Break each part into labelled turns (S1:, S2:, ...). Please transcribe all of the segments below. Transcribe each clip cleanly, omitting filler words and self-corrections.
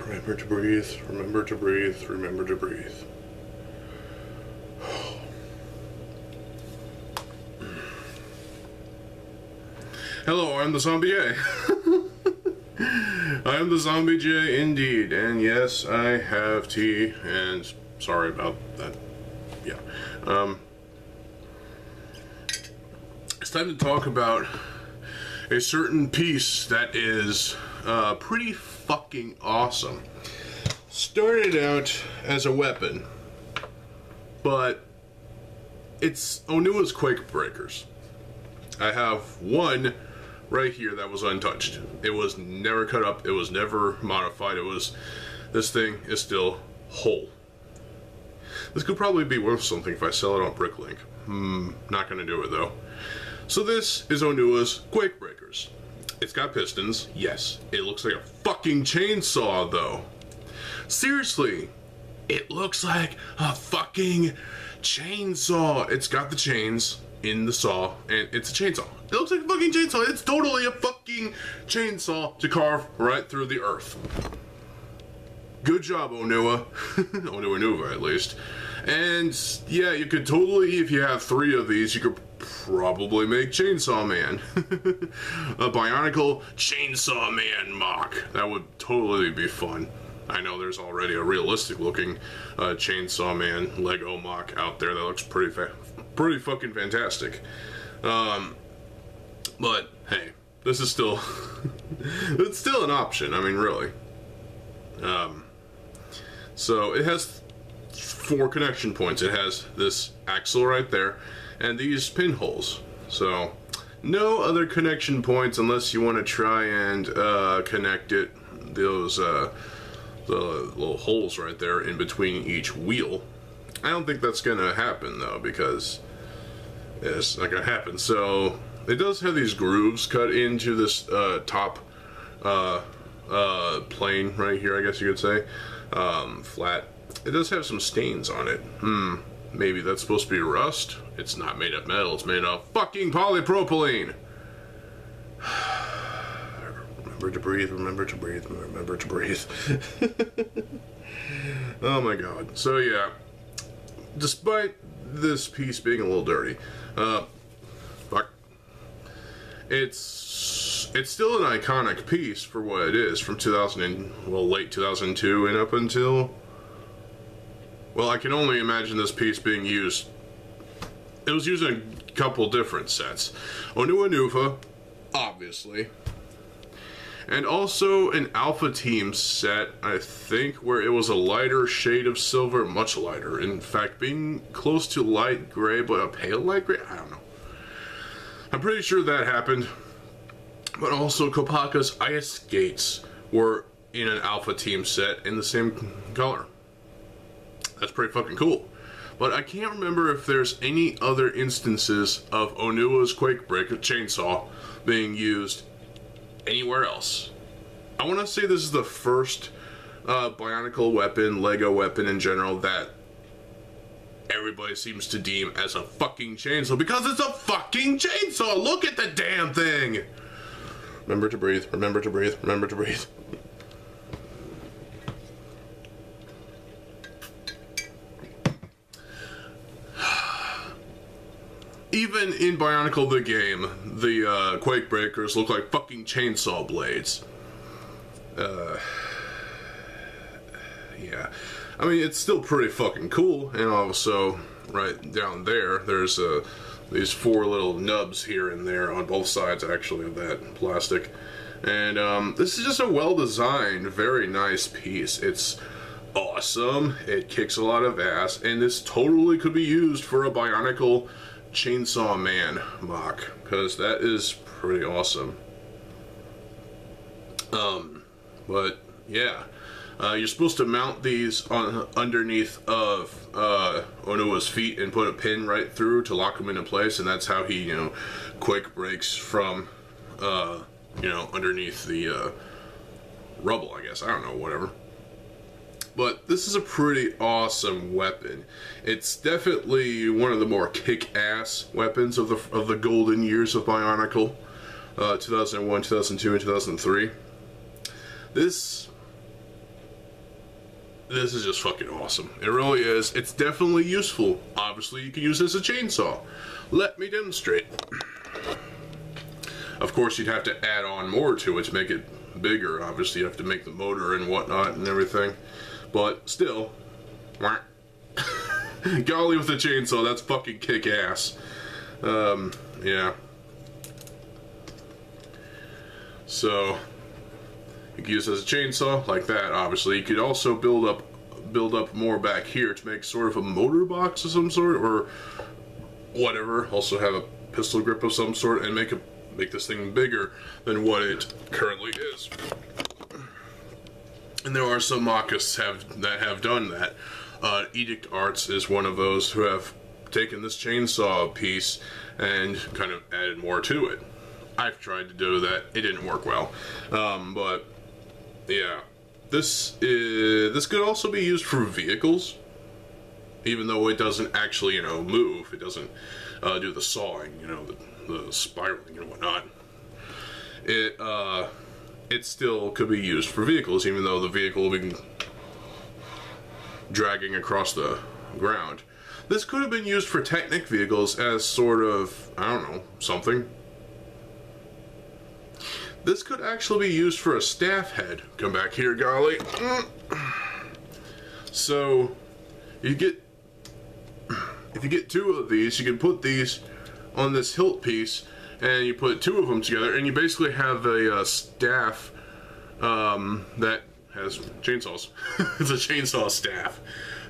S1: Remember to breathe, remember to breathe, remember to breathe. Hello, I'm the ZOMBIEJ. I am the ZOMBIEJ indeed, and yes, I have tea, and sorry about that. Yeah. It's time to talk about a certain piece that is pretty fucking awesome. Started out as a weapon, but it's Onua's Quake Breakers. I have one right here that was untouched. It was never cut up, it was never modified, this thing is still whole. This could probably be worth something if I sell it on Bricklink. Not gonna do it though. So this is Onua's Quake Breakers. It's got pistons, yes. It looks like a fucking chainsaw though. Seriously, it looks like a fucking chainsaw. It's got the chains in the saw, and it's a chainsaw. It looks like a fucking chainsaw. It's totally a fucking chainsaw to carve right through the earth. Good job, Onua. Onua at least. And yeah, you could totally, if you have 3 of these, you could probably make Chainsaw Man. A Bionicle Chainsaw Man mock. That would totally be fun. I know there's already a realistic looking Chainsaw Man Lego mock out there that looks pretty fucking fantastic. But hey, this is still it's still an option. I mean, really. So it has 4 connection points. It has this axle right there and these pinholes. So no other connection points unless you want to try and connect it, those the little holes right there in between each wheel. I don't think that's gonna happen though, because it's not gonna happen. So it does have these grooves cut into this top plane right here, I guess you could say, flat. It does have some stains on it. Maybe that's supposed to be rust. It's not made of metal, it's made of fucking polypropylene. Remember to breathe, remember to breathe, remember to breathe. Oh my god. So yeah, despite this piece being a little dirty, fuck, it's still an iconic piece for what it is, from late 2002 and up until, well, I can only imagine this piece being used. It was used in a couple different sets. Onua Nufa, obviously. And also an Alpha Team set, I think, where it was a lighter shade of silver, much lighter. In fact, being close to light gray, but a pale light gray? I don't know. I'm pretty sure that happened. But also Kopaka's ice skates were in an Alpha Team set in the same color. That's pretty fucking cool. But I can't remember if there's any other instances of Onua's Quake Breaker chainsaw being used anywhere else. I want to say this is the first Bionicle weapon, Lego weapon in general, that everybody seems to deem as a fucking chainsaw, because it's a fucking chainsaw! Look at the damn thing! Remember to breathe, remember to breathe, remember to breathe. Even in Bionicle the game, the Quake Breakers look like fucking chainsaw blades. Yeah. I mean, it's still pretty fucking cool, and also, right down there, there's these 4 little nubs here and there on both sides, actually, of that plastic. And this is just a well-designed, very nice piece. It's awesome, it kicks a lot of ass, and this totally could be used for a Bionicle Chainsaw Man mock, because that is pretty awesome. But yeah, you're supposed to mount these on underneath of Onua's feet and put a pin right through to lock them into place, and that's how he, you know, Quake breaks from you know, underneath the rubble, I guess. I don't know, whatever. But this is a pretty awesome weapon. It's definitely one of the more kick-ass weapons of the golden years of Bionicle, 2001, 2002, and 2003. This this is just fucking awesome. It really is. It's definitely useful. Obviously, you can use this as a chainsaw. Let me demonstrate. Of course, you'd have to add on more to it to make it bigger. Obviously, you have to make the motor and whatnot and everything. But still, golly with a chainsaw, that's fucking kick-ass. Yeah. So, you can use it as a chainsaw like that. Obviously, you could also build up more back here to make sort of a motor box of some sort, or whatever. Also have a pistol grip of some sort, and make this thing bigger than what it currently is. And there are some mockists that have done that. Edict Arts is one of those who have taken this chainsaw piece and kind of added more to it. I've tried to do that. It didn't work well. But yeah, this could also be used for vehicles, even though it doesn't actually, move. It doesn't do the sawing, the spiraling and whatnot. It still could be used for vehicles, even though the vehicle will be dragging across the ground. This could have been used for Technic vehicles as sort of, I don't know, something. This could actually be used for a staff head. Come back here, golly. So, if you get two of these, you can put these on this hilt piece, and you put two of them together, and you basically have a staff that has chainsaws. It's a chainsaw staff.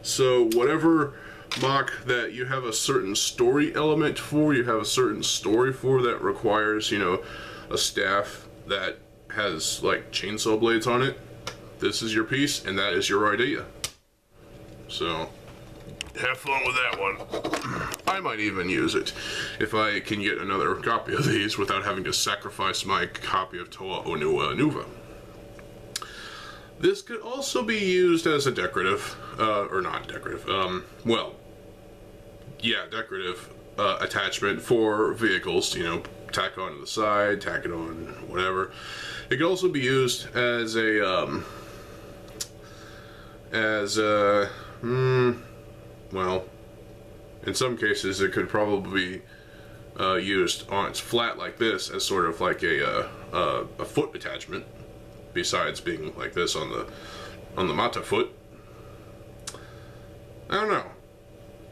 S1: So whatever mock that you have a certain story element for, you have a certain story for that requires, a staff that has like chainsaw blades on it, this is your piece, and that is your idea. So have fun with that one. I might even use it if I can get another copy of these without having to sacrifice my copy of Toa Onua Nuva. This could also be used as a decorative, or not decorative, well, yeah, decorative attachment for vehicles, tack on to the side, tack it on, whatever. It could also be used as a, well, in some cases it could probably be used on its flat like this as sort of like a foot attachment, besides being like this on the mata foot. I don't know.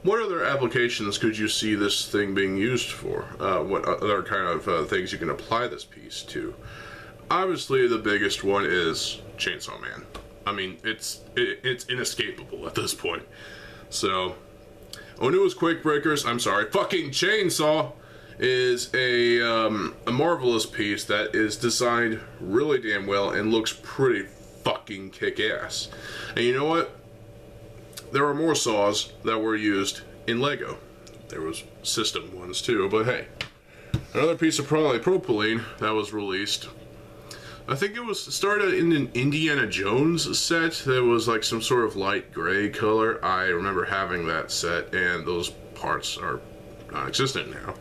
S1: What other applications could you see this thing being used for? What other kind of things you can apply this piece to? Obviously, the biggest one is Chainsaw Man. I mean, it's inescapable at this point. So, Onua's Quakebreakers, I'm sorry, fucking Chainsaw, is a marvelous piece that is designed really damn well and looks pretty fucking kick-ass. And you know what? There are more saws that were used in Lego. There was system ones too, but hey. Another piece of polypropylene that was released. I think it was started in an Indiana Jones set that was like some sort of light gray color. I remember having that set, and those parts are non-existent now,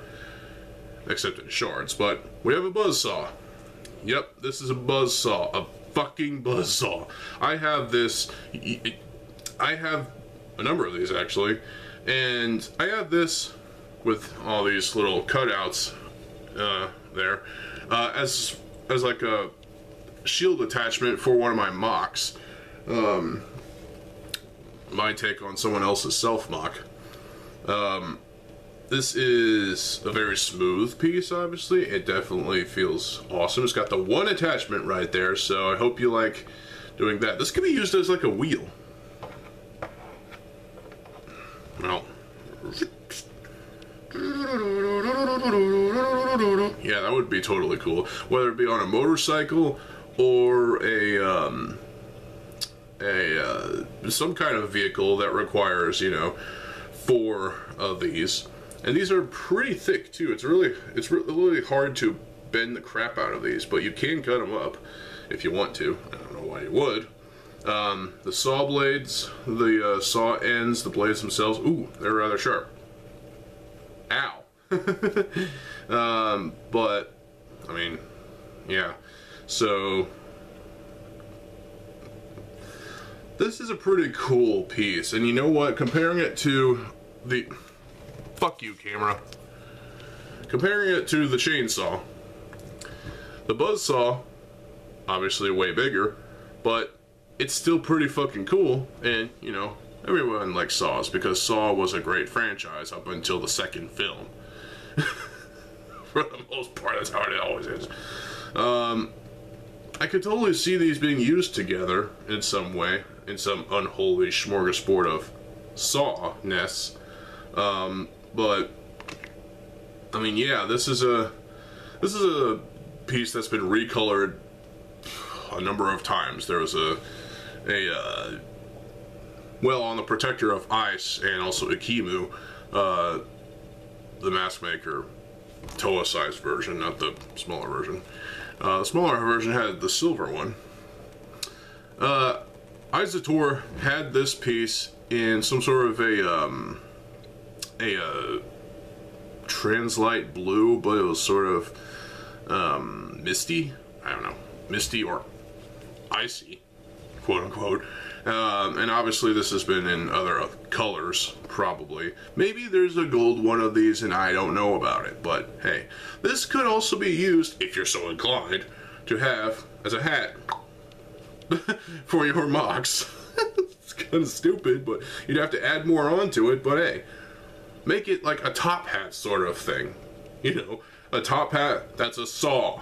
S1: except in shards. But we have a buzzsaw. Yep, this is a buzzsaw, a fucking buzzsaw. I have this. I have a number of these actually, and I have this with all these little cutouts there as like a shield attachment for one of my mocks. My take on someone else's self mock. This is a very smooth piece, obviously. It definitely feels awesome. It's got the one attachment right there, so I hope you like doing that. This could be used as like a wheel. Well, yeah, that would be totally cool. Whether it be on a motorcycle or some kind of vehicle that requires, 4 of these. And these are pretty thick too. It's really hard to bend the crap out of these, but you can cut them up if you want to. I don't know why you would. The saw blades, the saw ends, the blades themselves, ooh, they're rather sharp. Ow. But, I mean, yeah. So, This is a pretty cool piece, and you know what? Comparing it to the... Fuck you, camera. Comparing it to the chainsaw. The buzzsaw, obviously way bigger, but it's still pretty fucking cool, and, you know, everyone likes Saws, because Saw was a great franchise up until the second film. For the most part, that's how it always is. I could totally see these being used together in some way, in some unholy smorgasbord of Saw-ness. But I mean, yeah, this is a piece that's been recolored a number of times. There was well, on the Protector of Ice and also Ikimu, the Mask Maker Toa-sized version, not the smaller version. The smaller version had the silver one. Izator had this piece in some sort of a translite blue, but it was sort of misty. I don't know, misty or icy, quote unquote. And obviously this has been in other colors, probably. Maybe there's a gold one of these and I don't know about it, but hey, this could also be used, if you're so inclined, to have as a hat for your mocks. It's kind of stupid, but you'd have to add more onto it, but hey, make it like a top hat sort of thing. You know, a top hat that's a saw.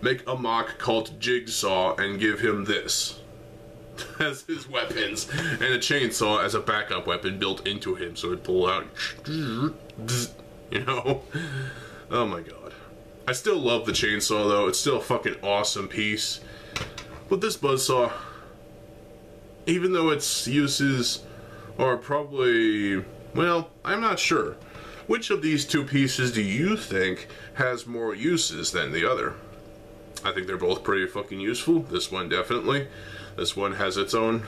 S1: Make a mock called Jigsaw and give him this as his weapons, and a chainsaw as a backup weapon built into him so it'd pull out, you know? Oh my god. I still love the chainsaw though, it's still a fucking awesome piece. But this buzzsaw, even though its uses are probably, well, I'm not sure. Which of these two pieces do you think has more uses than the other? I think they're both pretty fucking useful. This one definitely. This one has its own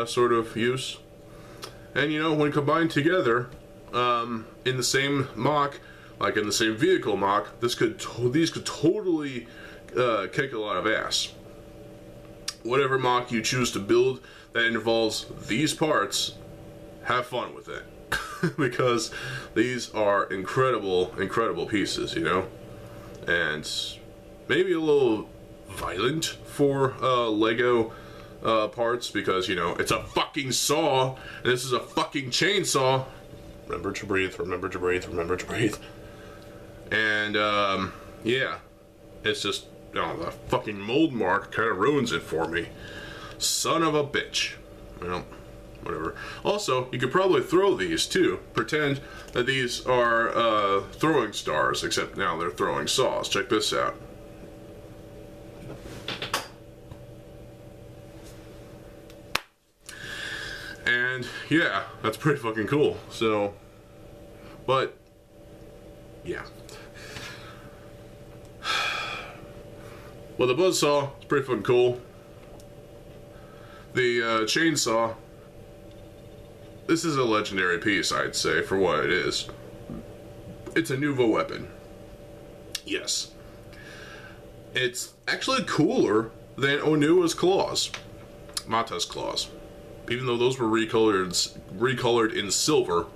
S1: sort of use. And you know, when combined together, in the same mock, like in the same vehicle mock, these could totally kick a lot of ass. Whatever mock you choose to build that involves these parts, have fun with it. Because these are incredible, incredible pieces, you know? And maybe a little violent for Lego parts, because, you know, it's a fucking saw, and this is a fucking chainsaw. Remember to breathe, remember to breathe, remember to breathe. And, yeah. It's just, oh, the fucking mold mark kind of ruins it for me. Son of a bitch. Well, whatever. Also, you could probably throw these too. Pretend that these are throwing stars, except now they're throwing saws. Check this out. And yeah, that's pretty fucking cool. So, but yeah. Well, the buzzsaw is pretty fucking cool. The chainsaw, this is a legendary piece, I'd say, for what it is. It's a nouveau weapon. Yes. It's actually cooler than Onua's claws. Mata's claws. Even though those were recolored in silver.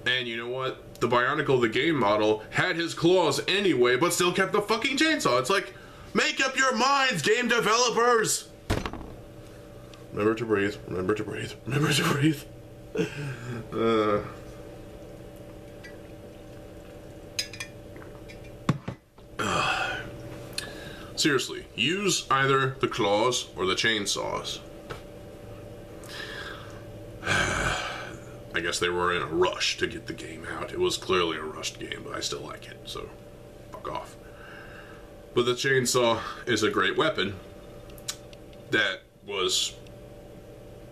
S1: And you know what? The Bionicle, the game model, had his claws anyway, but still kept the fucking chainsaw. It's like, make up your minds, game developers! Remember to breathe, remember to breathe, remember to breathe. Seriously, use either the claws or the chainsaws. I guess they were in a rush to get the game out. It was clearly a rushed game, but I still like it, so fuck off. But the chainsaw is a great weapon that was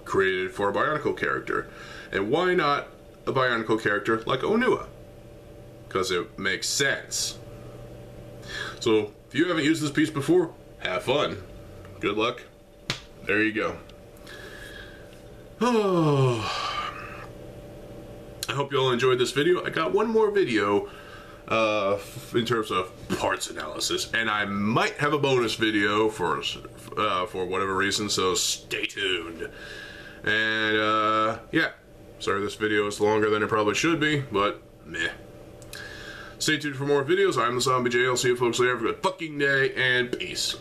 S1: created for a Bionicle character. And why not a Bionicle character like Onua? Because it makes sense. So, if you haven't used this piece before, have fun. Good luck. There you go. Oh. I hope you all enjoyed this video. I got one more video in terms of parts analysis, and I might have a bonus video for whatever reason, so stay tuned. And yeah, sorry this video is longer than it probably should be, but meh. Stay tuned for more videos. I'm TheZOMBIEJ. I'll see you folks later. Have a good fucking day, and peace.